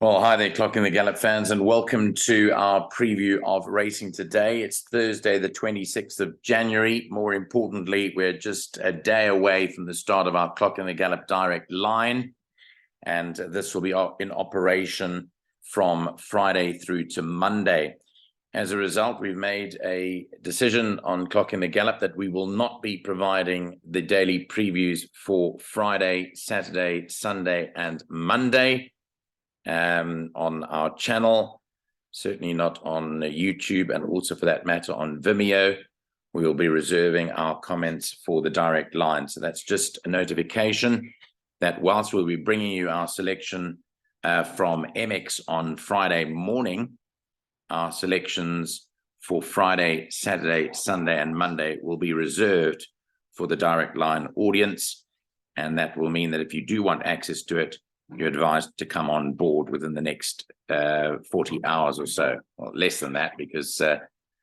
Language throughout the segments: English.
Well, hi there, Clocking the Gallop fans, and welcome to our preview of racing today. It's Thursday, the 26th of January. More importantly, we're just a day away from the start of our Clocking the Gallop direct line, and this will be in operation from Friday through to Monday. As a result, we've made a decision on Clocking the Gallop that we will not be providing the daily previews for Friday, Saturday, Sunday, and Monday on our channel, certainly not on YouTube, and also for that matter on Vimeo. We will be reserving our comments for the direct line. So that's just a notification that whilst we'll be bringing you our selection from MX on Friday morning, our selections for Friday, Saturday, Sunday, and Monday will be reserved for the direct line audience. And that will mean that if you do want access to it, you're advised to come on board within the next 40 hours or so, or less than that, because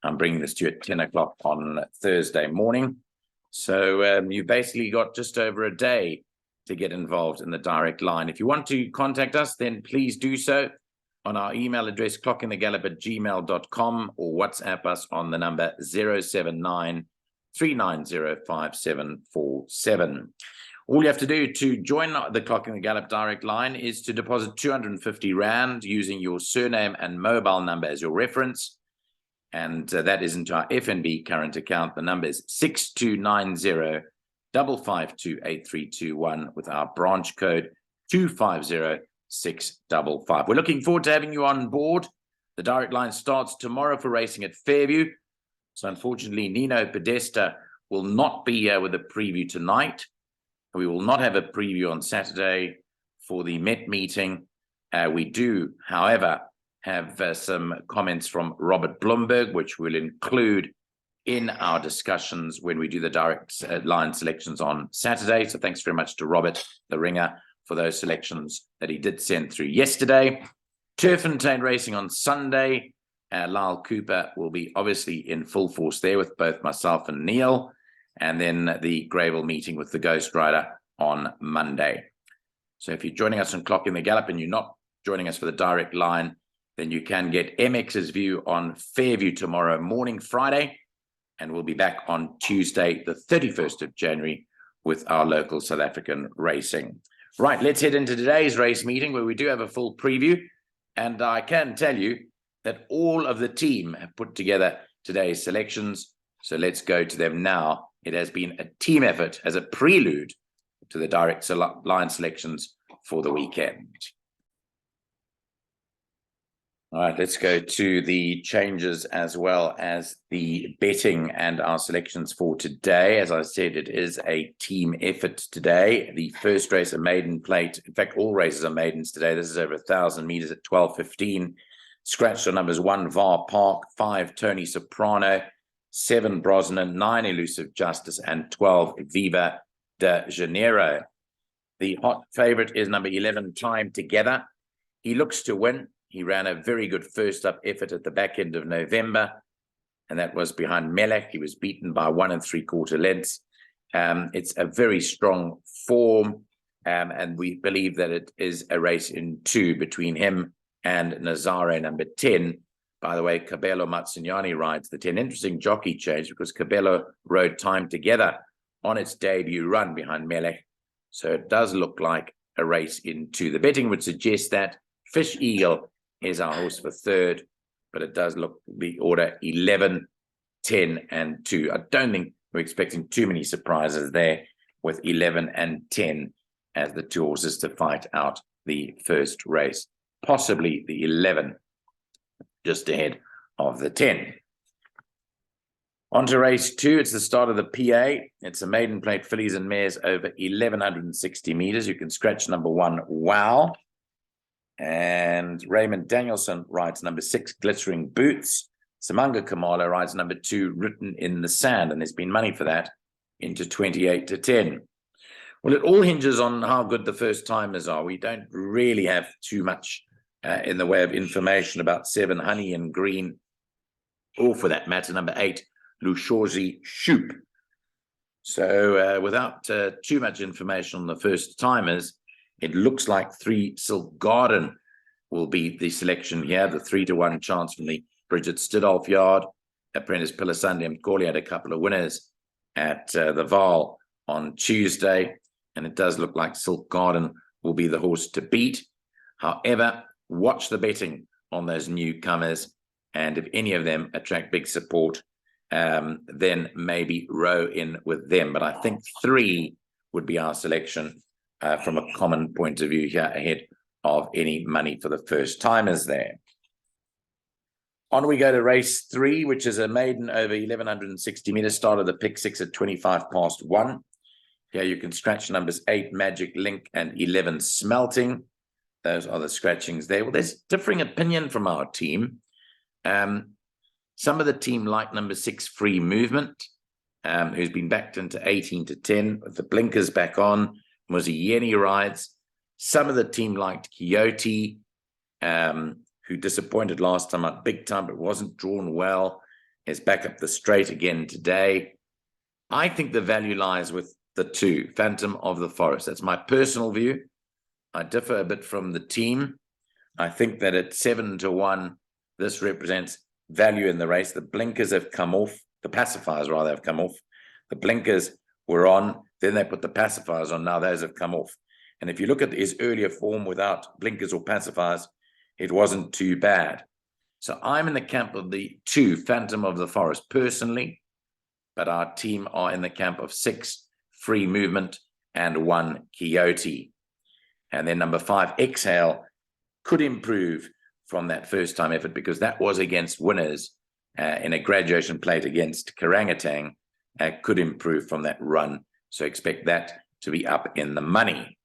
I'm bringing this to you at 10 o'clock on Thursday morning. So you basically got just over a day to get involved in the direct line. If you want to contact us, then please do so on our email address, clockingthegallop@gmail.com, or WhatsApp us on the number 079 390 5747. All you have to do to join the Clocking the Gallop direct line is to deposit 250 Rand using your surname and mobile number as your reference. And that is into our FNB current account. The number is 6290 5528321 with our branch code 250655. We're looking forward to having you on board. The direct line starts tomorrow for racing at Fairview. So unfortunately, Nino Podesta will not be here with a preview tonight. We will not have a preview on Saturday for the Met meeting. We do, however, have some comments from Robert Blumberg, which we'll include in our discussions when we do the direct line selections on Saturday. So thanks very much to Robert, the ringer, for those selections that he did send through yesterday. Turffontein racing on Sunday. Lyle Cooper will be obviously in full force there with both myself and Neil. And then the Gravel meeting with the Ghost Rider on Monday. So if you're joining us on Clocking the Gallop and you're not joining us for the direct line, then you can get MX's view on Fairview tomorrow morning, Friday, and we'll be back on Tuesday, the 31st of January, with our local South African racing. Right, let's head into today's race meeting where we do have a full preview, and I can tell you that all of the team have put together today's selections, so let's go to them now. It has been a team effort as a prelude to the direct line selections for the weekend. All right, let's go to the changes as well as the betting and our selections for today. As I said, it is a team effort today. The first race, a maiden plate. In fact, all races are maidens today. This is over 1,000 meters at 12:15. Scratched on numbers 1, VAR Park, 5, Tony Soprano, 7, Brosnan, 9, Elusive Justice, and 12, Viva de Janeiro. The hot favorite is number 11, Time Together. He looks to win. He ran a very good first-up effort at the back end of November, and that was behind Melech. He was beaten by 1 3/4 lengths. It's a very strong form, and we believe that it is a race in 2 between him and Nazare, number 10. By the way, Cabello Mazzignani rides the 10. Interesting jockey change because Cabello rode Time Together on its debut run behind Melech. So it does look like a race in 2. The betting would suggest that Fish Eagle is our horse for 3rd, but it does look the order 11, 10, and 2. I don't think we're expecting too many surprises there with 11 and 10 as the 2 horses to fight out the first race. Possibly the 11 just ahead of the 10. On to race 2. It's the start of the PA. It's a maiden plate fillies and mares over 1,160 meters. You can scratch number 1, Wow. And Raymond Danielson rides number 6, Glittering Boots. Samanga Kamala rides number 2, Written in the Sand. And there's been money for that into 28 to 10. Well, it all hinges on how good the first timers are. We don't really have too much in the way of information about 7, Honey and Green, or for that matter, number 8, Lushozi Shoop. So without too much information on the first timers, it looks like 3, Silk Garden will be the selection here. The 3-1 chance from the Bridget Stidolf yard. Apprentice Pilasandi and Corley had a couple of winners at the Vaal on Tuesday, and it does look like Silk Garden will be the horse to beat. However, watch the betting on those newcomers, and if any of them attract big support, then maybe row in with them. But I think 3 would be our selection from a common point of view here, ahead of any money for the first timers there. On we go to race 3, which is a maiden over 1,160 meters. Start of the pick 6 at 1. Here you can scratch numbers 8, Magic Link, and 11, Smelting. Those are the scratchings there. Well, there's differing opinion from our team. Some of the team like number 6, Free Movement, who's been backed into 18-10 with the blinkers back on. Muzieni rides. Some of the team liked Coyote, who disappointed last time out big time, but wasn't drawn well, is back up the straight again today. I think the value lies with the 2, Phantom of the Forest. That's my personal view. I differ a bit from the team. I think that at 7-1, this represents value in the race. The blinkers have come off. The pacifiers, rather, have come off. The blinkers were on. Then they put the pacifiers on. Now those have come off. And if you look at his earlier form without blinkers or pacifiers, it wasn't too bad. So I'm in the camp of the 2, Phantom of the Forest, personally. But our team are in the camp of 6, Free Movement, and 1, Coyote. And then number 5, Exhale, could improve from that first-time effort, because that was against winners in a graduation plate against Karangatang. Could improve from that run. So expect that to be up in the money.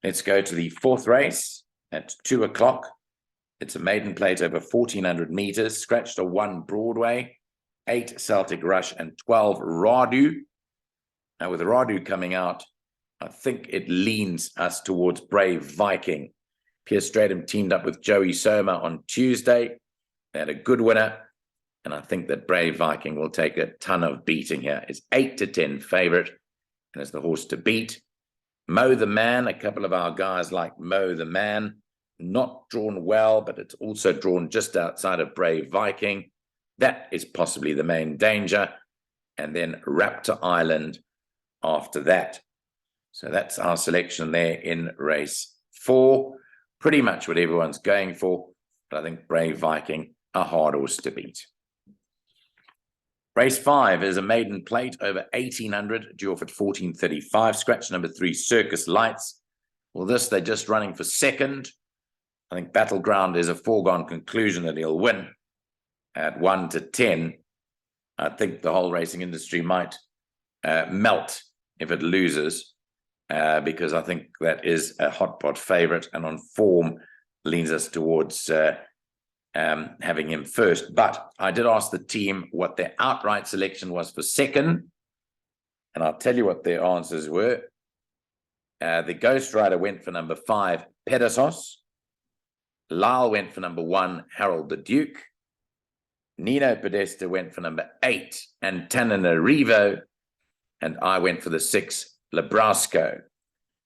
Let's go to the 4th race at 2 o'clock. It's a maiden plate over 1,400 meters. Scratched a 1, Broadway, 8, Celtic Rush, and 12, Radu. Now with Radu coming out, I think it leans us towards Brave Viking. Pierce Stratham teamed up with Joey Soma on Tuesday. They had a good winner, and I think that Brave Viking will take a ton of beating here. It's 8-10 favorite, and it's the horse to beat. Mo the Man, a couple of our guys like Mo the Man, not drawn well, but it's also drawn just outside of Brave Viking. That is possibly the main danger. And then Raptor Island after that. So that's our selection there in race 4. Pretty much what everyone's going for, but I think Brave Viking, a hard horse to beat. Race 5 is a maiden plate over 1,800, due off at 14:35. Scratch number 3, Circus Lights. Well, this, they're just running for 2nd. I think Battleground is a foregone conclusion that he'll win at 1-10. I think the whole racing industry might melt if it loses, because I think that is a hot pot favorite, and on form leans us towards having him first. But I did ask the team what their outright selection was for 2nd, and I'll tell you what their answers were. The Ghost Rider went for number 5, Pedasos. Lyle went for number 1, Harold the Duke. Nino Podesta went for number 8, Antananarivo. And I went for the 6, Lebrasco.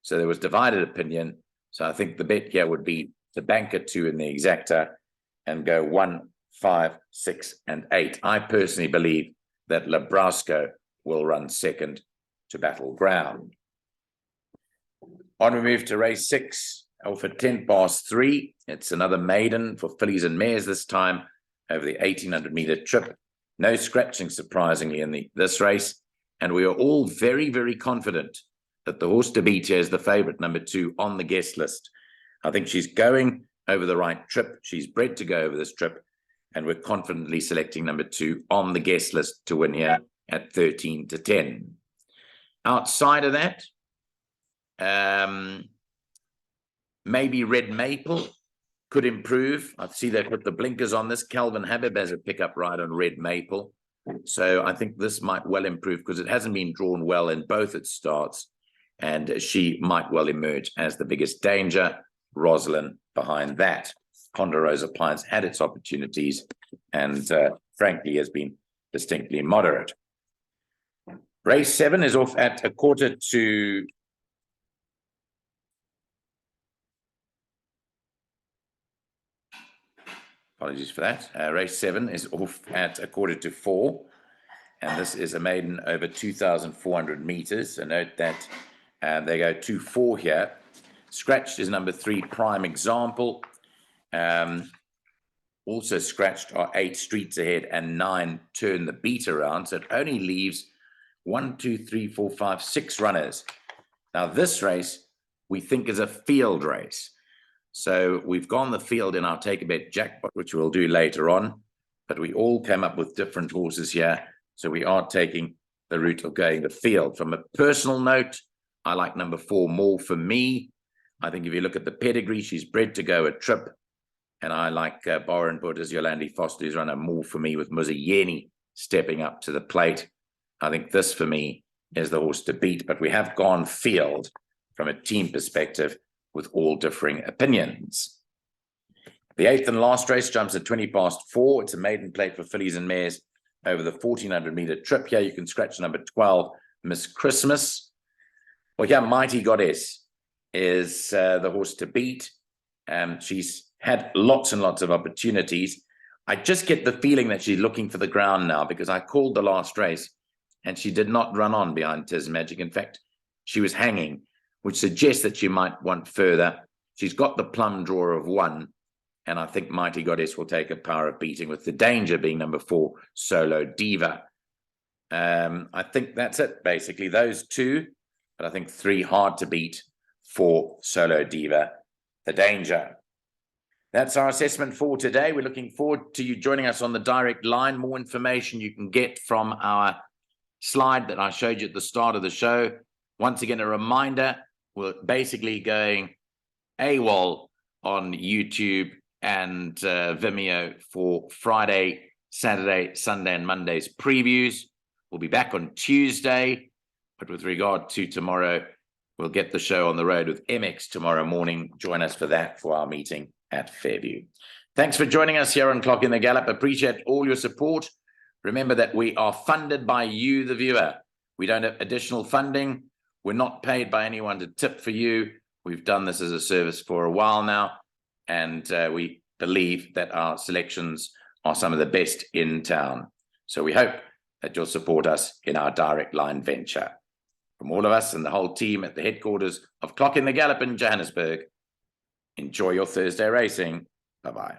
So there was divided opinion. So I think the bet here would be to bank a 2 in the exacta and go 1, 5, 6, and 8. I personally believe that Lebrasco will run 2nd to Battleground. On we move to race 6, for 3. It's another maiden for fillies and mares this time over the 1,800-meter trip. No scratching, surprisingly, in this race. And we are all very, very confident that the horse to beat here is the favorite, number 2, on the guest list. I think she's going over the right trip. She's bred to go over this trip. And we're confidently selecting number 2 on the guest list to win here at 13-10. Outside of that, maybe Red Maple could improve. I see they put the blinkers on this. Calvin Habib has a pickup ride on Red Maple. So I think this might well improve because it hasn't been drawn well in both its starts. And she might well emerge as the biggest danger. Rosalind behind that. Ponderosa Pines had its opportunities and frankly has been distinctly moderate. Race 7 is off at 1:45. Apologies for that. Race 7 is off at 4:45, and this is a maiden over 2,400 meters. So note that they go 2-4 here. Scratched is number 3, Prime Example. Also scratched are 8, Streets Ahead, and 9, Turn the Beat Around. So it only leaves 1, 2, 3, 4, 5, 6 runners. Now this race we think is a field race. So we've gone the field in our Take a Bet jackpot, which we'll do later on, but we all came up with different horses here. So we are taking the route of going the field. From a personal note, I like number 4, More For Me. I think if you look at the pedigree, she's bred to go a trip. And I like Boren Buddha's Yolandi Foster's runner, More For Me, with Muzayeni stepping up to the plate. I think this, for me, is the horse to beat, but we have gone field from a team perspective, with all differing opinions. The 8th and last race jumps at 4:20. It's a maiden plate for fillies and mares over the 1,400-meter trip. Here you can scratch number 12, Miss Christmas. Well, here, Mighty Goddess is the horse to beat. She's had lots and lots of opportunities. I just get the feeling that she's looking for the ground now, because I called the last race and she did not run on behind Tiz Magic. In fact, she was hanging, which suggests that she might want further. She's got the plum draw of 1, and I think Mighty Goddess will take a power of beating, with the danger being number 4, Solo Diva. I think that's it, basically, those 2, but I think 3 hard to beat for Solo Diva, the danger. That's our assessment for today. We're looking forward to you joining us on the direct line. More information you can get from our slide that I showed you at the start of the show. Once again, a reminder, we're basically going AWOL on YouTube and Vimeo for Friday, Saturday, Sunday, and Monday's previews. We'll be back on Tuesday, but with regard to tomorrow, we'll get the show on the road with MX tomorrow morning. Join us for that, for our meeting at Fairview. Thanks for joining us here on Clocking the Gallop. Appreciate all your support. Remember that we are funded by you, the viewer. We don't have additional funding. We're not paid by anyone to tip for you. We've done this as a service for a while now, and we believe that our selections are some of the best in town. So we hope that you'll support us in our direct line venture. From all of us and the whole team at the headquarters of Clocking the Gallop in Johannesburg, enjoy your Thursday racing. Bye-bye.